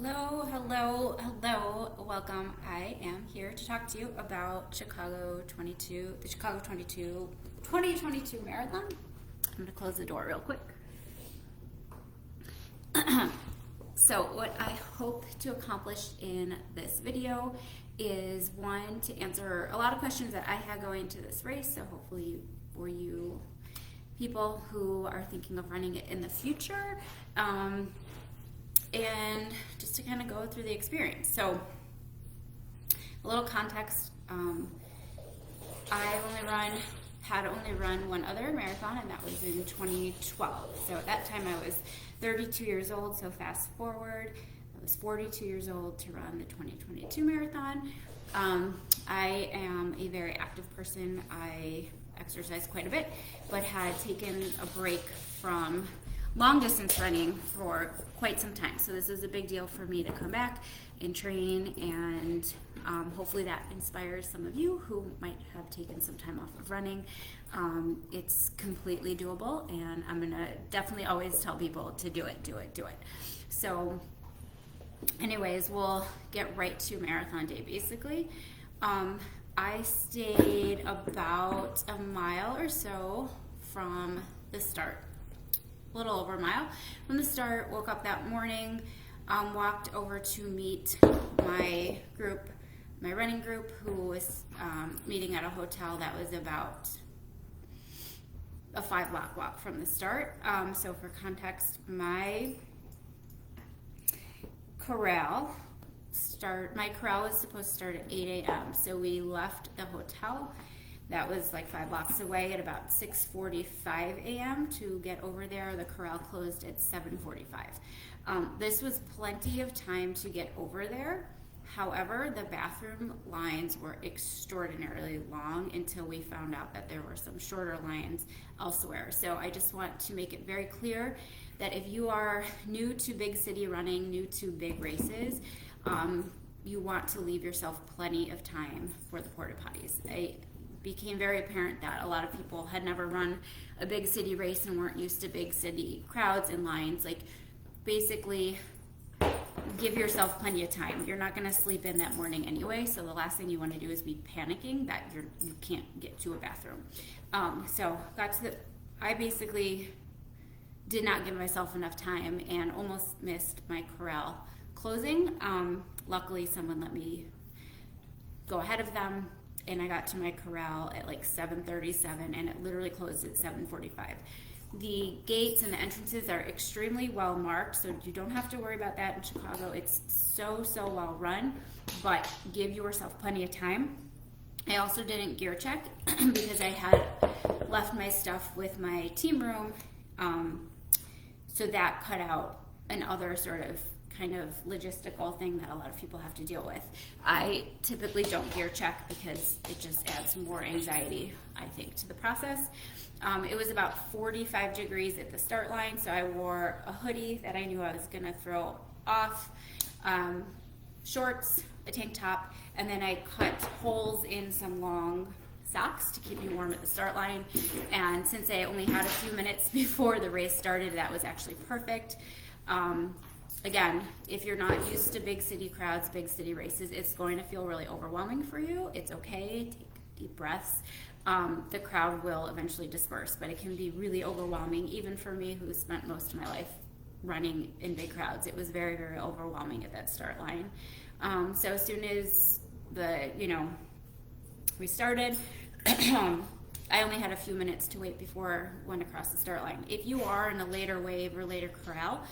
Hello, hello, hello. Welcome. I am here to talk to you about the Chicago 2022 Marathon. I'm going to close the door real quick. So what I hope to accomplish in this video is, one, to answer a lot of questions that I had going to this race. So hopefully for you people who are thinking of running it in the future, and just to kind of go through the experience. So a little context, had only run one other marathon, and that was in 2012. So at that time I was 32 years old, so fast forward, I was 42 years old to run the 2022 marathon. I am a very active person. I exercise quite a bit, but had taken a break from long distance running for quite some time. So this is a big deal for me to come back and train, and hopefully that inspires some of you who might have taken some time off of running. It's completely doable, and I'm gonna definitely always tell people to do it. So anyways, we'll get right to marathon day basically. I stayed about a mile or so from the start. A little over a mile from the start. Woke up that morning, walked over to meet my running group, who was meeting at a hotel that was about a 5-block walk from the start. So for context, my corral was supposed to start at 8 a.m. So we left the hotel that was like 5 blocks away at about 6:45 a.m. to get over there. The corral closed at 7:45. This was plenty of time to get over there. However, the bathroom lines were extraordinarily long until we found out that there were some shorter lines elsewhere. So I just want to make it very clear that if you are new to big city running, new to big races, you want to leave yourself plenty of time for the porta potties. It became very apparent that a lot of people had never run a big city race and weren't used to big city crowds and lines. Like, basically, give yourself plenty of time. You're not going to sleep in that morning anyway, so the last thing you want to do is be panicking that you can't get to a bathroom. I basically did not give myself enough time and almost missed my corral closing. Luckily, someone let me go ahead of them, and I got to my corral at like 7:37, and it literally closed at 7:45. The gates and the entrances are extremely well marked, so you don't have to worry about that in Chicago. It's so well run, but give yourself plenty of time. I also didn't gear check because I had left my stuff with my team room, so that cut out another sort of kind of logistical thing that a lot of people have to deal with. I typically don't gear check because it just adds more anxiety, I think, to the process. It was about 45 degrees at the start line, so I wore a hoodie that I knew I was going to throw off, shorts, a tank top, and then I cut holes in some long socks to keep me warm at the start line. And since I only had a few minutes before the race started, that was actually perfect. Again, if you're not used to big city crowds, big city races, it's going to feel really overwhelming for you. It's okay. Take deep breaths. The crowd will eventually disperse, but it can be really overwhelming, even for me, who spent most of my life running in big crowds. It was very overwhelming at that start line. So as soon as we started, I only had a few minutes to wait before I went across the start line. If you are in a later wave or later corral,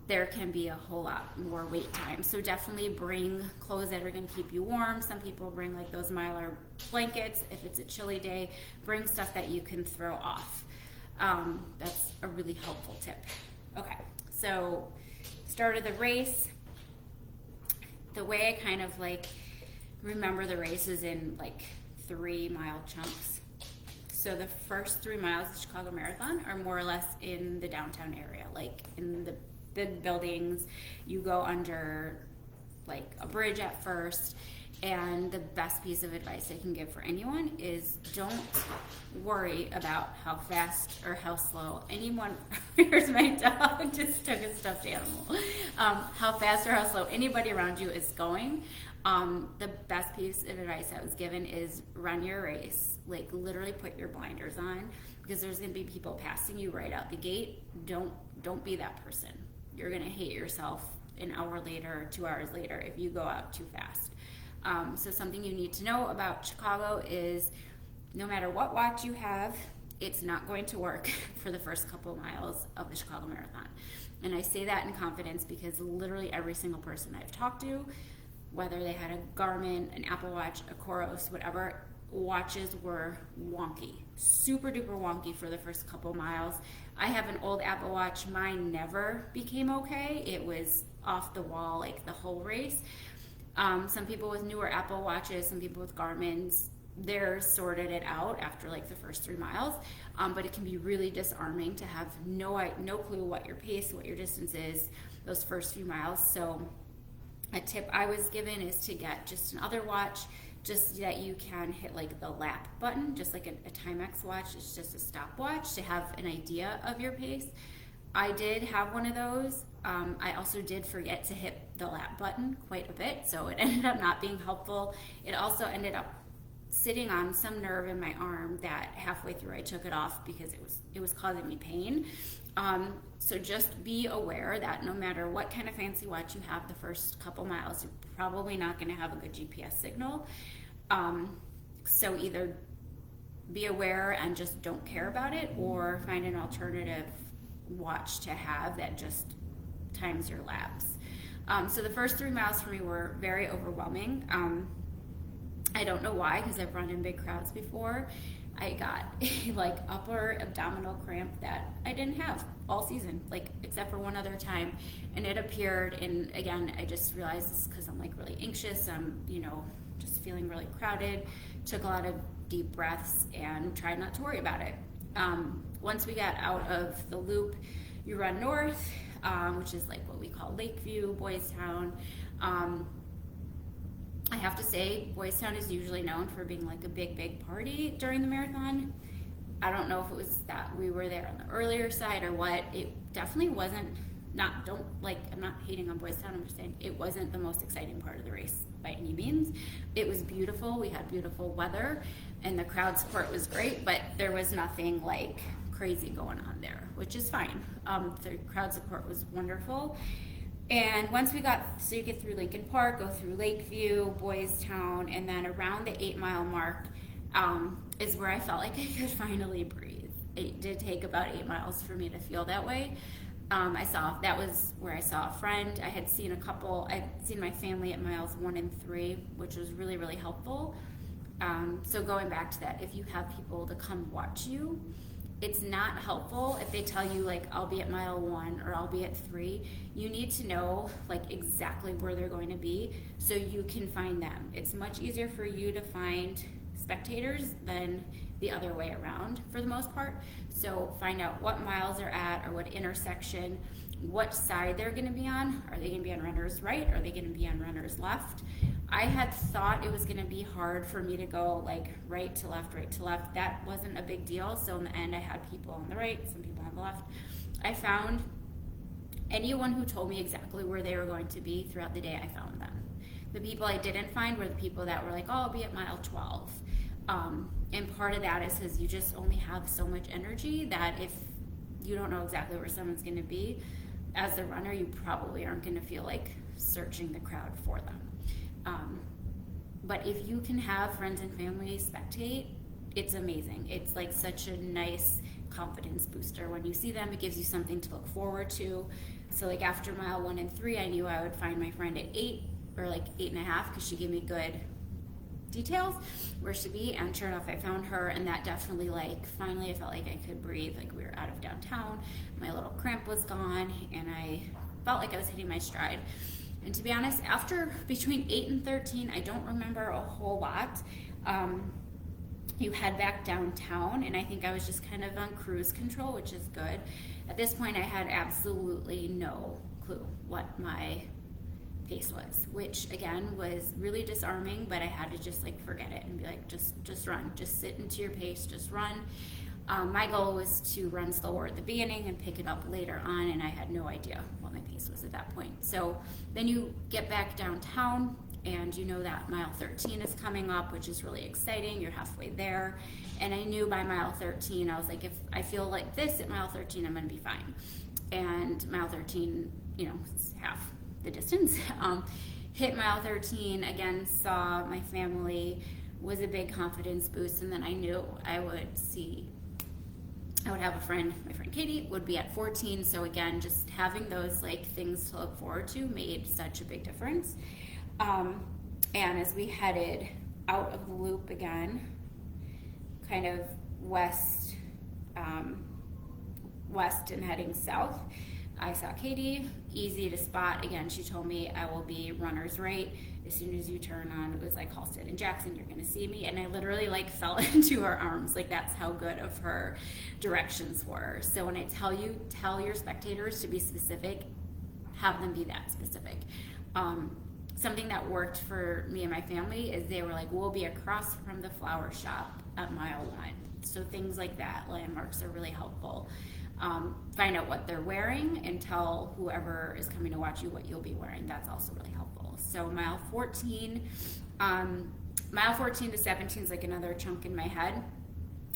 there can be a whole lot more wait time. So definitely bring clothes that are going to keep you warm. Some people bring like those Mylar blankets. If it's a chilly day, bring stuff that you can throw off. That's a really helpful tip. Okay, so started the race. The way I kind of like remember the race is in like 3-mile chunks. So the first 3 miles of the Chicago Marathon are more or less in the downtown area, like in the big buildings. You go under like a bridge at first, And the best piece of advice I can give for anyone is don't worry about how fast or how slow anyone, here's my dog, just took a stuffed animal, how fast or how slow anybody around you is going. The best piece of advice I was given is run your race, like literally put your blinders on, because there's going to be people passing you right out the gate. Don't be that person. You're going to hate yourself an hour later, 2 hours later if you go out too fast. So something you need to know about Chicago is no matter what watch you have, it's not going to work for the first couple miles of the Chicago Marathon. And I say that in confidence because literally every single person I've talked to, whether they had a Garmin, an Apple Watch, a Coros, whatever, watches were wonky, super duper wonky for the first couple miles. I have an old Apple Watch. Mine never became okay. It was off the wall like the whole race. Some people with newer Apple Watches, some people with Garmin's, they're sorted it out after like the first 3 miles. But it can be really disarming to have no clue what your pace, what your distance is those first few miles. So a tip I was given is to get just another watch, just that you can hit like the lap button, just like a Timex watch. It's just a stopwatch to have an idea of your pace. I did have one of those. I also did forget to hit the lap button quite a bit, so it ended up not being helpful. It also ended up sitting on some nerve in my arm that halfway through I took it off because it was causing me pain. So just be aware that no matter what kind of fancy watch you have the first couple miles, you're probably not going to have a good GPS signal. So either be aware and just don't care about it, or find an alternative watch to have that just times your laps. So the first 3 miles for me were very overwhelming. I don't know why, because I've run in big crowds before. I got a like upper abdominal cramp that I didn't have all season, like except for one other time, and it appeared. And again, I just realized this because I'm like really anxious. I'm just feeling really crowded. Took a lot of deep breaths and tried not to worry about it. Once we got out of the loop, you run north, which is like what we call Lakeview, Boys Town. I have to say, Boys Town is usually known for being like a big party during the marathon. I don't know if it was that we were there on the earlier side or what. It definitely wasn't, I'm not hating on Boys Town, I'm just saying it wasn't the most exciting part of the race by any means. It was beautiful, we had beautiful weather, and the crowd support was great, but there was nothing like crazy going on there, which is fine. The crowd support was wonderful. And once we got, so you get through Lincoln Park, go through Lakeview, Boys Town, and then around the 8 mile mark is where I felt like I could finally breathe. It did take about 8 miles for me to feel that way. That was where I saw a friend. I'd seen my family at miles 1 and 3, which was really, really helpful. So going back to that, if you have people to come watch you, it's not helpful if they tell you like, I'll be at mile 1 or I'll be at 3. You need to know like exactly where they're going to be so you can find them. It's much easier for you to find spectators than the other way around for the most part. So find out what miles they're at or what intersection, what side they're going to be on. Are they going to be on runner's right? Are they going to be on runner's left? I had thought it was going to be hard for me to go like right to left. That wasn't a big deal. So in the end, I had people on the right, some people on the left. I found anyone who told me exactly where they were going to be throughout the day, I found them. The people I didn't find were the people that were like, oh, I'll be at mile 12. And part of that is because you just only have so much energy that if you don't know exactly where someone's going to be, as a runner, you probably aren't going to feel like searching the crowd for them. But if you can have friends and family spectate, it's amazing. It's like such a nice confidence booster. When you see them, it gives you something to look forward to. So like after mile 1 and 3, I knew I would find my friend at 8 or like 8.5 because she gave me good details where she'd be, and sure enough I found her, and that definitely like finally I felt like I could breathe. Like we were out of downtown, my little cramp was gone, and I felt like I was hitting my stride. And to be honest, after between 8 and 13, I don't remember a whole lot. You head back downtown, and I think I was just kind of on cruise control, which is good. At this point, I had absolutely no clue what my pace was, which again was really disarming, but I had to just like forget it and be like, just run, just sit into your pace, just run. My goal was to run slower at the beginning and pick it up later on, and I had no idea what my pace was at that point. So then you get back downtown, and you know that mile 13 is coming up, which is really exciting. You're halfway there, and I knew by mile 13, I was like, if I feel like this at mile 13, I'm going to be fine. And mile 13, you know, is half the distance. Hit mile 13, again, saw my family, was a big confidence boost, and then I knew I would have a friend, my friend Katie, would be at 14. So again, just having those like things to look forward to made such a big difference. And as we headed out of the loop again, kind of west and heading south, I saw Katie, easy to spot. Again, she told me I will be runner's right. As soon as you turn on, it was like Halstead and Jackson, you're gonna see me. And I literally like fell into her arms. Like that's how good of her directions were. So when I tell you, tell your spectators to be specific, have them be that specific. Something that worked for me and my family is they were like, we'll be across from the flower shop at mile 1. So things like that, landmarks are really helpful. Find out what they're wearing and tell whoever is coming to watch you what you'll be wearing. That's also really helpful. So mile 14 to 17 is like another chunk in my head.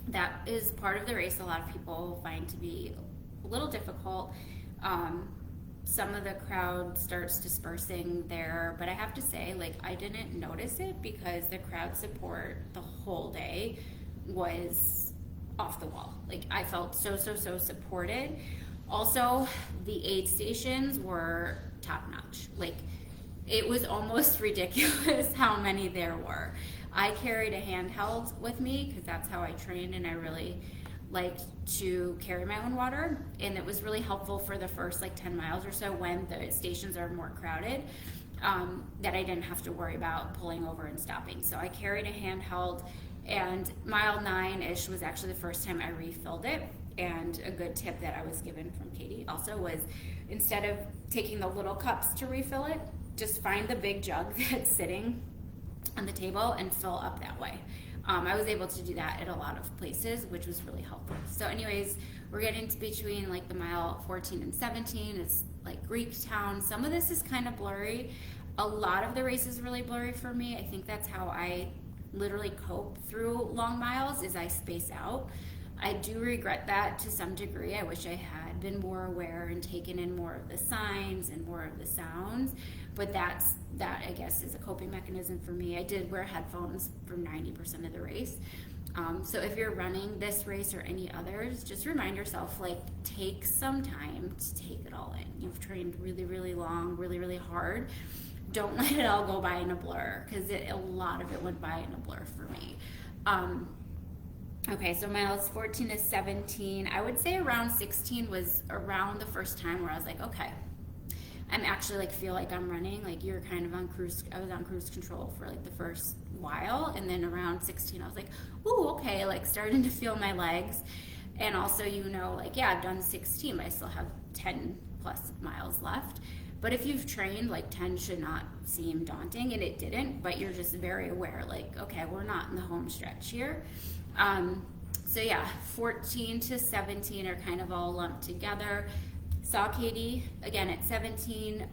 That is part of the race a lot of people find to be a little difficult. Some of the crowd starts dispersing there, but I have to say, like, I didn't notice it because the crowd support the whole day was off the wall. Like, I felt so supported. Also, the aid stations were top notch. Like, it was almost ridiculous how many there were. I carried a handheld with me because that's how I trained, and I really liked to carry my own water, and it was really helpful for the first like 10 miles or so when the stations are more crowded, that I didn't have to worry about pulling over and stopping. So I carried a handheld, and mile 9-ish was actually the first time I refilled it. And a good tip that I was given from Katie also was, instead of taking the little cups to refill it, just find the big jug that's sitting on the table and fill up that way. I was able to do that at a lot of places, which was really helpful. So anyways, we're getting to between like the mile 14 and 17. It's like Greek town. Some of this is kind of blurry. A lot of the race is really blurry for me. I think that's how I literally cope through long miles, is I space out. I do regret that to some degree. I wish I had been more aware and taken in more of the signs and more of the sounds, but that I guess is a coping mechanism for me. I did wear headphones for 90% of the race. So if you're running this race or any others, just remind yourself, like, take some time to take it all in. You've trained really long, really hard. Don't let it all go by in a blur, because a lot of it went by in a blur for me. Okay, so miles 14 to 17, I would say around 16 was around the first time where I was like, okay, I'm actually like feel like I'm running. Like, you're kind of on cruise, I was on cruise control for like the first while, and then around 16 I was like, ooh, okay, like starting to feel my legs. And also, you know, like, yeah, I've done 16, but I still have 10 plus miles left. But if you've trained, like, 10 should not seem daunting, and it didn't, but you're just very aware, like, okay, we're not in the home stretch here. So yeah, 14 to 17 are kind of all lumped together. Saw Katie again at 17.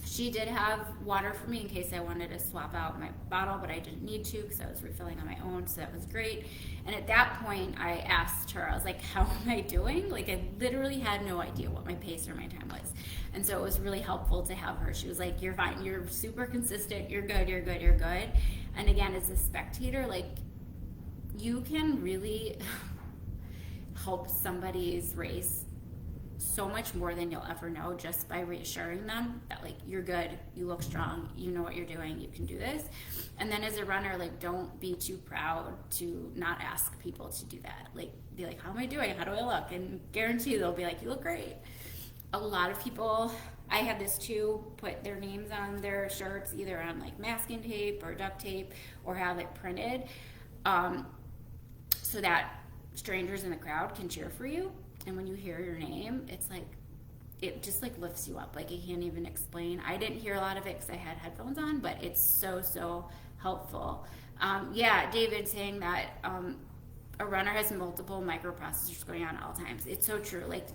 She did have water for me in case I wanted to swap out my bottle, but I didn't need to because I was refilling on my own, so that was great. And at that point, I asked her, I was like, how am I doing? Like, I literally had no idea what my pace or my time was. And so it was really helpful to have her. She was like, you're fine, you're super consistent, you're good. And again, as a spectator, like, you can really help somebody's race so much more than you'll ever know just by reassuring them that, like, you're good, you look strong, you know what you're doing, you can do this. And then as a runner, like, don't be too proud to not ask people to do that. Like, be like, how am I doing? How do I look? And guarantee they'll be like, you look great. A lot of people, I had this too, put their names on their shirts, either on like masking tape or duct tape, or have it printed, so that strangers in the crowd can cheer for you. And when you hear your name, it's like it just like lifts you up. Like I can't even explain. I didn't hear a lot of it because I had headphones on, but it's so helpful. Yeah, David saying that a runner has multiple microprocessors going on at all times. It's so true. Like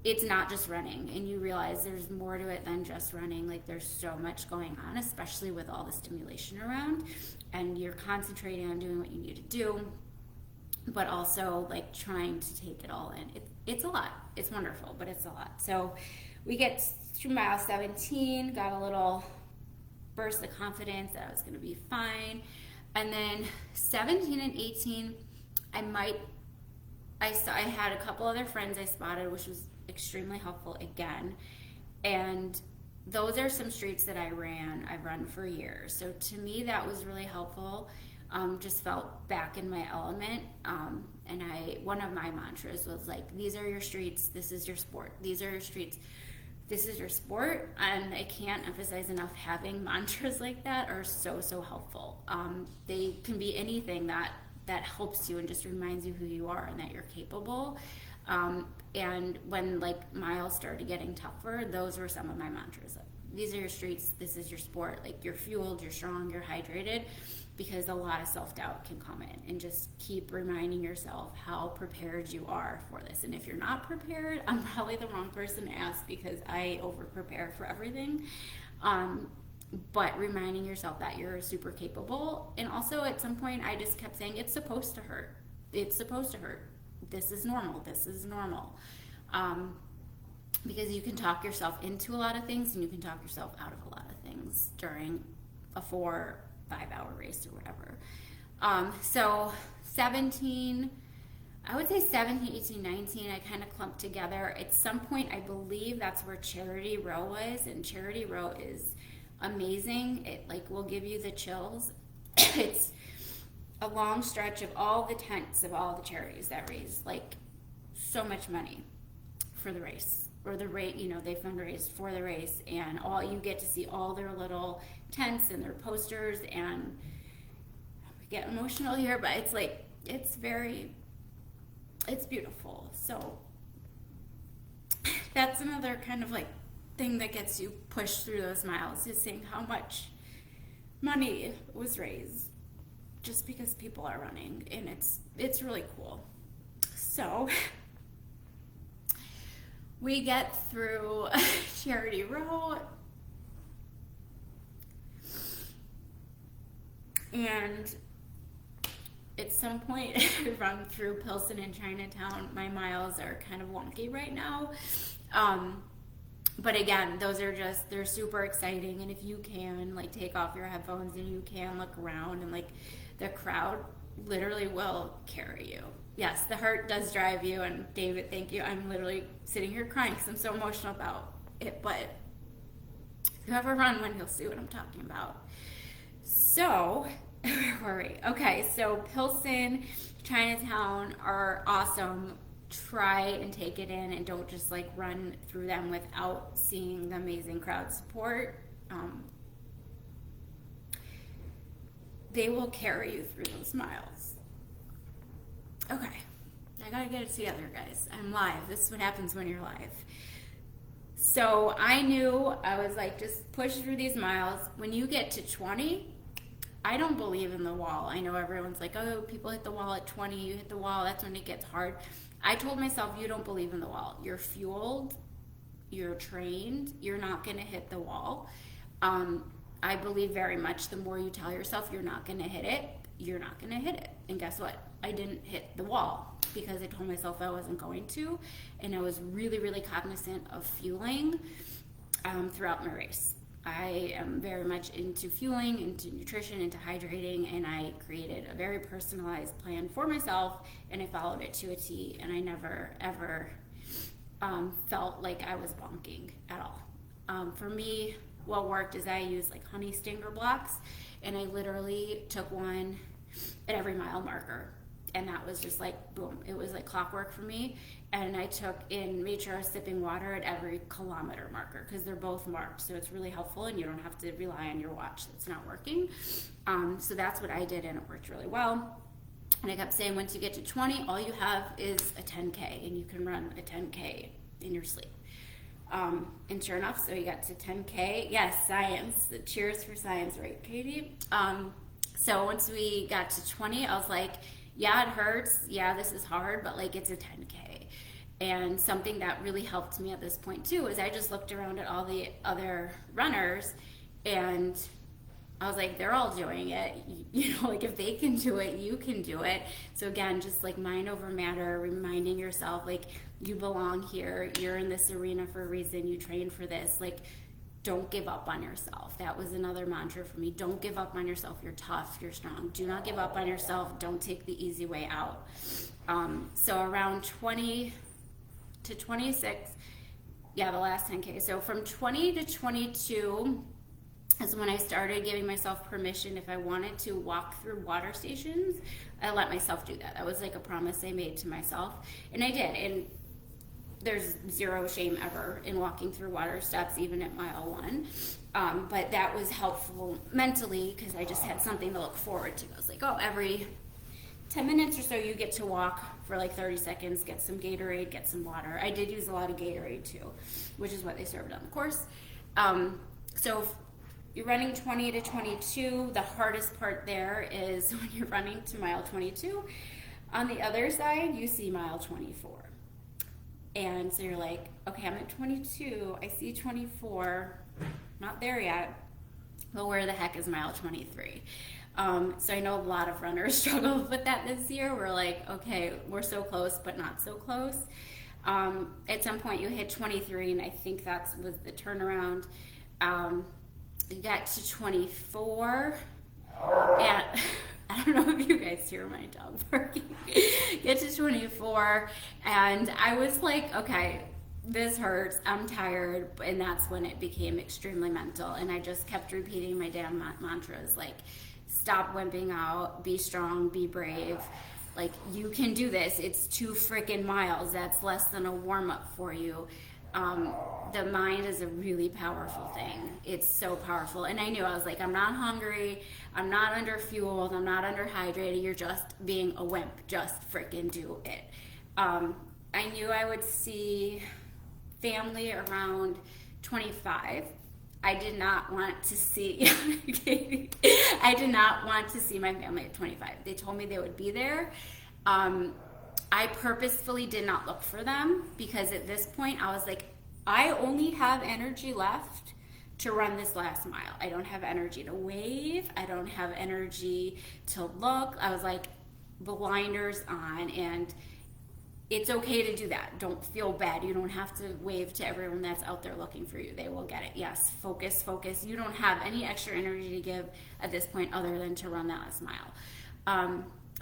it's not just running, and you realize there's more to it than just running. Like there's so much going on, especially with all the stimulation around, and you're concentrating on doing what you need to do, but also like trying to take it all in. It's a lot. It's wonderful, but it's a lot. So we get to mile 17, got a little burst of confidence that I was going to be fine. And then 17 and 18, I had a couple other friends I spotted, which was extremely helpful again. And those are some streets that I've run for years. So to me, that was really helpful. Just felt back in my element. And one of my mantras was like, these are your streets, this is your sport. These are your streets, this is your sport. And I can't emphasize enough, having mantras like that are so helpful. They can be anything that helps you and just reminds you who you are and that you're capable. And when like miles started getting tougher, those were some of my mantras. These are your streets, this is your sport. Like you're fueled, you're strong, you're hydrated, because a lot of self-doubt can come in, and just keep reminding yourself how prepared you are for this. And if you're not prepared, I'm probably the wrong person to ask, because I over prepare for everything. But reminding yourself that you're super capable. And also at some point I just kept saying, it's supposed to hurt. It's supposed to hurt. This is normal. This is normal. Because you can talk yourself into a lot of things, and you can talk yourself out of a lot of things during a 4-5 hour race or whatever. So 17, I would say 17, 18, 19, I kind of clumped together. At some point, I believe that's where Charity Row was, and Charity Row is amazing. It like will give you the chills. It's a long stretch of all the tents of all the charities that raise like so much money for the race, or the rate, you know, they fundraise for the race, and all you get to see all their little tents and their posters. And we get emotional here, but it's like it's beautiful. So that's another kind of like thing that gets you pushed through those miles, is seeing how much money was raised just because people are running, and it's really cool. So we get through Charity Row, and at some point I run through Pilsen and Chinatown. My miles are kind of wonky right now. But again, they're super exciting. And if you can like take off your headphones and you can look around, and like the crowd literally will carry you. Yes, the heart does drive you. And David, thank you. I'm literally sitting here crying because I'm so emotional about it. But if you ever run one, you'll see what I'm talking about. So, where were we? Okay, so Pilsen, Chinatown are awesome. Try and take it in, and don't just like run through them without seeing the amazing crowd support. They will carry you through those miles. Okay, I gotta get it together, guys. I'm live. This is what happens when you're live. So I knew, I was like, just push through these miles. When you get to 20, I don't believe in the wall. I know everyone's like, oh, people hit the wall at 20, you hit the wall, that's when it gets hard. I told myself, you don't believe in the wall. You're fueled, you're trained, you're not gonna hit the wall. I believe very much the more you tell yourself you're not gonna hit it, you're not gonna hit it. And guess what? I didn't hit the wall because I told myself I wasn't going to. And I was really cognizant of fueling throughout my race. I am very much into fueling, into nutrition, into hydrating, and I created a very personalized plan for myself, and I followed it to a T, and I never, ever felt like I was bonking at all. For me, what worked is I used like honey stinger blocks, and I literally took one at every mile marker. And that was just like, boom, it was like clockwork for me. And I made sure I was sipping water at every kilometer marker, because they're both marked. So it's really helpful, and you don't have to rely on your watch that's not working. So that's what I did, and it worked really well. And I kept saying, once you get to 20, all you have is a 10K, and you can run a 10K in your sleep. And sure enough, so he got to 10K. Yes, science. Cheers for science, right, Katie? So once we got to 20, I was like, yeah, it hurts. Yeah, this is hard, but like it's a 10K. And something that really helped me at this point too is I just looked around at all the other runners and I was like, they're all doing it. You know, like if they can do it, you can do it. So again, just like mind over matter, reminding yourself like you belong here. You're in this arena for a reason. You train for this. Like, don't give up on yourself. That was another mantra for me. Don't give up on yourself. You're tough. You're strong. Do not give up on yourself. Don't take the easy way out. So around 20 to 26, yeah, the last 10K. So from 20 to 22 is when I started giving myself permission if I wanted to walk through water stations. I let myself do that. That was like a promise I made to myself, and I did. And there's zero shame ever in walking through water steps, even at mile 1. But that was helpful mentally because I just had something to look forward to. I was like, oh, every 10 minutes or so you get to walk for like 30 seconds, get some Gatorade, get some water. I did use a lot of Gatorade too, which is what they served on the course. So you're running 20 to 22. The hardest part there is when you're running to mile 22. On the other side, you see mile 24. And so you're like, okay, I'm at 22. I see 24. Not there yet. Well, where the heck is mile 23? So I know a lot of runners struggle with that this year. We're like, okay, we're so close, but not so close. At some point you hit 23, and I think that was the turnaround. You got to 24, and I don't know if you guys hear my dog barking. Get to 24, and I was like, okay, this hurts, I'm tired, and that's when it became extremely mental, and I just kept repeating my damn mantras, like, stop wimping out, be strong, be brave, like, you can do this. It's 2 freaking miles. That's less than a warm-up for you. The mind is a really powerful thing. It's so powerful. And I knew, I was like, I'm not hungry, I'm not under-fueled, I'm not underhydrated, you're just being a wimp. Just freaking do it. I knew I would see family around 25. I did not want to see I did not want to see my family at 25. They told me they would be there. I purposefully did not look for them because at this point I was like, I only have energy left to run this last mile. I don't have energy to wave. I don't have energy to look. I was like, blinders on, and it's okay to do that. Don't feel bad. You don't have to wave to everyone that's out there looking for you. They will get it. Yes, focus, focus. You don't have any extra energy to give at this point other than to run that last mile.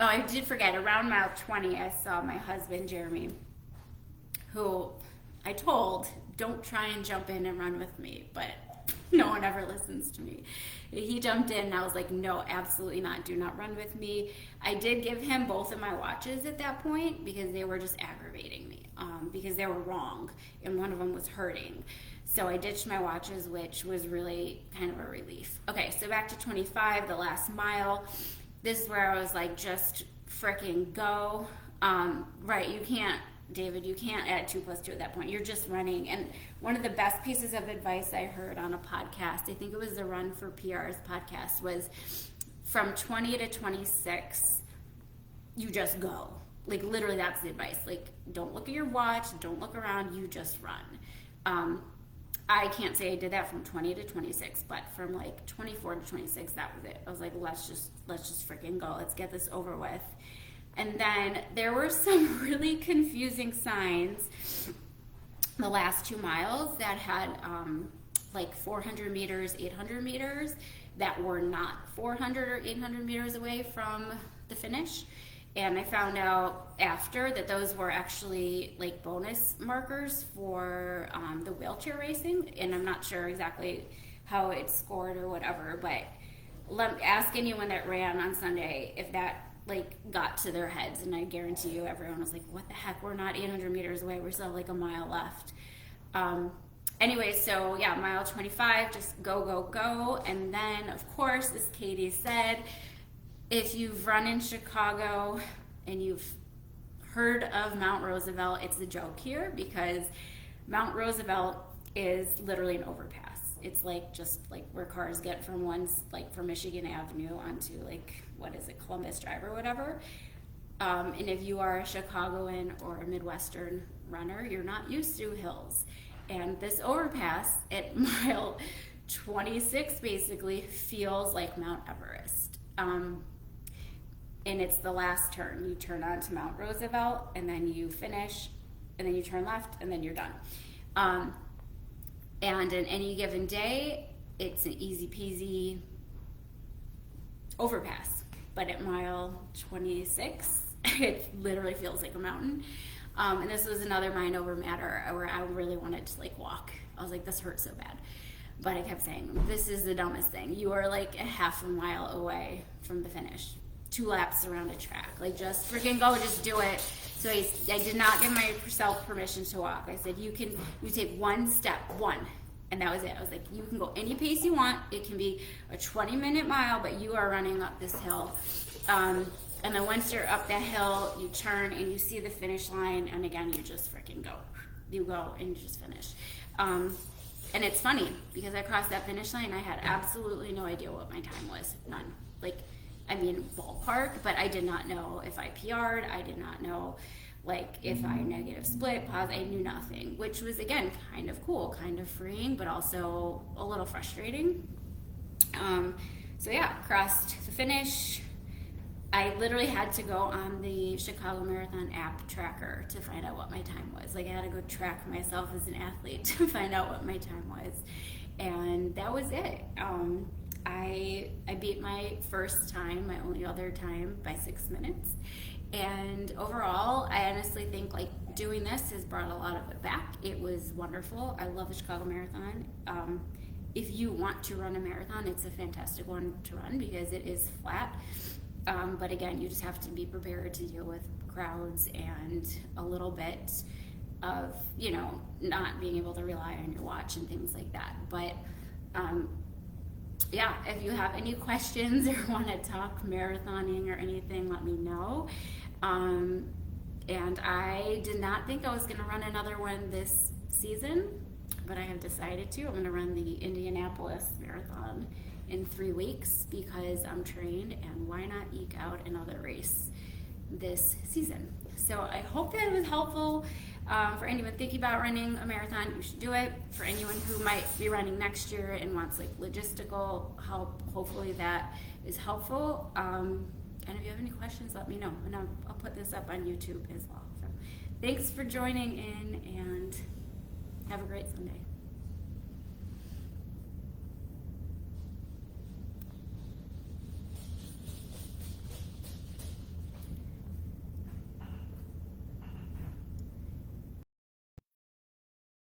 Oh, I did forget, around mile 20, I saw my husband, Jeremy, who I told, don't try and jump in and run with me, but no one ever listens to me. He jumped in and I was like, no, absolutely not. Do not run with me. I did give him both of my watches at that point because they were just aggravating me because they were wrong and one of them was hurting. So I ditched my watches, which was really kind of a relief. Okay, so back to 25, the last mile. This is where I was like, just frickin' go. Right, you can't, David, you can't add 2 + 2 at that point. You're just running. And one of the best pieces of advice I heard on a podcast, I think it was the Run for PR's podcast, was from 20 to 26, you just go. Like, literally, that's the advice. Like, don't look at your watch, don't look around, you just run. I can't say I did that from 20 to 26, but from like 24 to 26, that was it. I was like, let's just freaking go. Let's get this over with. And then there were some really confusing signs the last 2 miles that had like 400 meters, 800 meters that were not 400 or 800 meters away from the finish. And I found out after that those were actually like bonus markers for the wheelchair racing, and I'm not sure exactly how it's scored or whatever, but ask anyone that ran on Sunday if that like got to their heads, and I guarantee you everyone was like, what the heck, we're not 800 meters away, we still have like a mile left. Anyway, so yeah, mile 25, just go, go, go. And then of course, as Katie said, if you've run in Chicago and you've heard of Mount Roosevelt, it's a joke here because Mount Roosevelt is literally an overpass. It's like just like where cars get from from Michigan Avenue onto like, what is it, Columbus Drive or whatever. And if you are a Chicagoan or a Midwestern runner, you're not used to hills. And this overpass at mile 26 basically feels like Mount Everest. And it's the last turn. You turn onto Mount Roosevelt, and then you finish, and then you turn left, and then you're done. And in any given day, it's an easy peasy overpass. But at mile 26, it literally feels like a mountain. And this was another mind over matter where I really wanted to like walk. I was like, this hurts so bad. But I kept saying, this is the dumbest thing. You are like a half a mile away from the finish. 2 laps around a track. Like, just freaking go, just do it. So I did not give myself permission to walk. I said, you take one step, one. And that was it. I was like, you can go any pace you want. It can be a 20-minute mile, but you are running up this hill. And then once you're up that hill, you turn and you see the finish line. And again, you just freaking go. You go and you just finish. And it's funny because I crossed that finish line. I had absolutely no idea what my time was. None. Like, I mean, ballpark, but I did not know if I PR'd. I did not know, like, if I negative split, pause. I knew nothing, which was, again, kind of cool, kind of freeing, but also a little frustrating. So, yeah, crossed the finish. I literally had to go on the Chicago Marathon app tracker to find out what my time was. Like, I had to go track myself as an athlete to find out what my time was. And that was it. I beat my first time, my only other time, by 6 minutes. And overall, I honestly think like doing this has brought a lot of it back. It was wonderful. I love the Chicago Marathon. If you want to run a marathon, it's a fantastic one to run because it is flat. But again, you just have to be prepared to deal with crowds and a little bit of, not being able to rely on your watch and things like that. But yeah, if you have any questions or want to talk marathoning or anything, let me know. And I did not think I was going to run another one this season, but I have decided to. I'm going to run the Indianapolis Marathon in 3 weeks because I'm trained, and why not eke out another race this season? So I hope that it was helpful. For anyone thinking about running a marathon, you should do it. For anyone who might be running next year and wants like logistical help, hopefully that is helpful. And if you have any questions, let me know, and I'll put this up on YouTube as well. So thanks for joining in, and have a great Sunday.